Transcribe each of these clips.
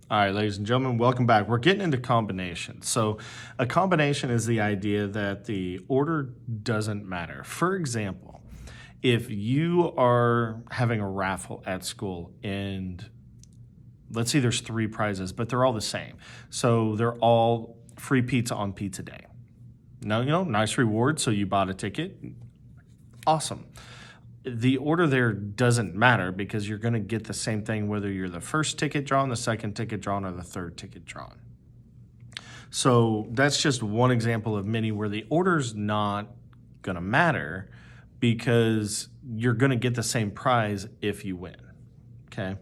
All right, ladies and gentlemen, welcome back. We're getting into combinations. So a combination is the idea that the order doesn't matter. For example, if you are having a raffle at school and let's say there's 3 prizes, but they're all the same. So they're all free pizza on pizza day. Now, nice reward. So you bought a ticket. Awesome. The order there doesn't matter because you're going to get the same thing whether you're the first ticket drawn, the second ticket drawn, or the third ticket drawn. So that's just one example of many where the order's not going to matter because you're going to get the same prize if you win. Okay?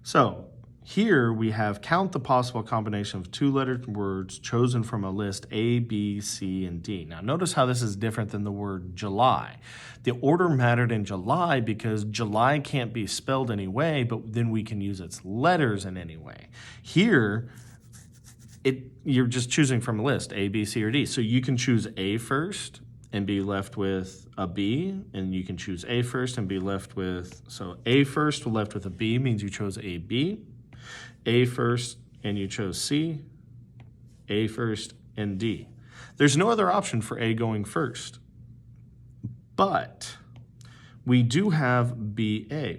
So here we have count the possible combination of 2-lettered words chosen from a list A, B, C, and D. Now notice how this is different than the word July. The order mattered in July because July can't be spelled any way, but then we can use its letters in any way. Here, you're just choosing from a list, A, B, C, or D. So you can choose A first and be left with a B, and you can choose A first and be left with, so A first left with a B means you chose A, B. A first and you chose C, A first and D. There's no other option for A going first, but we do have BA,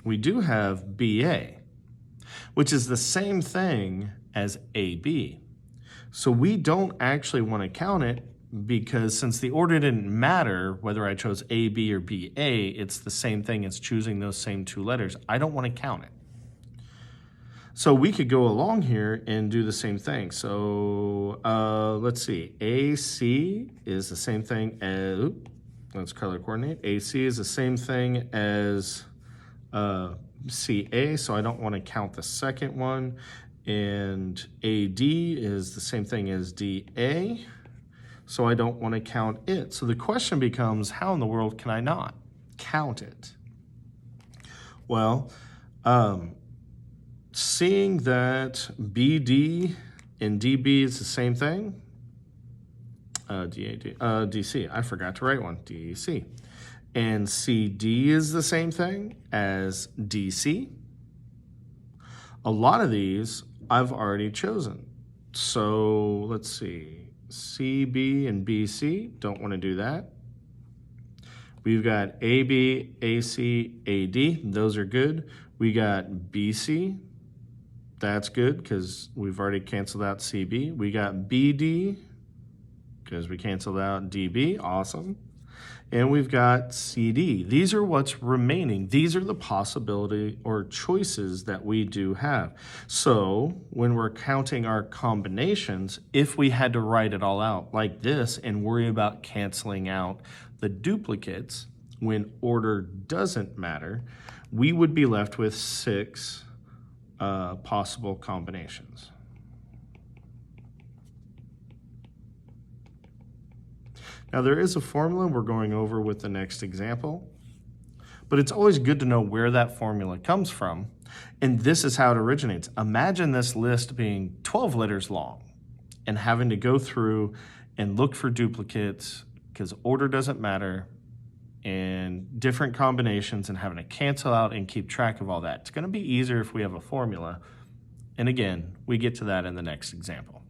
we do have BA, which is the same thing as AB. So we don't actually want to count it because since the order didn't matter whether I chose A, B, or BA, it's the same thing as choosing those same 2 letters. I don't want to count it. So we could go along here and do the same thing. So let's see, AC is the same thing as, let's color coordinate. AC is the same thing as CA, so I don't want to count the second one. And AD is the same thing as DA, so I don't want to count it. So the question becomes, how in the world can I not count it? Well, seeing that BD and DB is the same thing, DC, I forgot to write one, DC. And CD is the same thing as DC. A lot of these I've already chosen. So let's see, CB and BC, don't want to do that. We've got AB, AC, AD, those are good. We got BC, that's good because we've already canceled out CB. We got BD because we canceled out DB, awesome. And we've got CD. These are what's remaining. These are the possibility or choices that we do have. So when we're counting our combinations, if we had to write it all out like this and worry about canceling out the duplicates when order doesn't matter, we would be left with 6 possible combinations. Now there is a formula we're going over with the next example, but it's always good to know where that formula comes from, and this is how it originates. Imagine this list being 12 letters long and having to go through and look for duplicates because order doesn't matter and different combinations and having to cancel out and keep track of all that. It's going to be easier if we have a formula. And again, we get to that in the next example.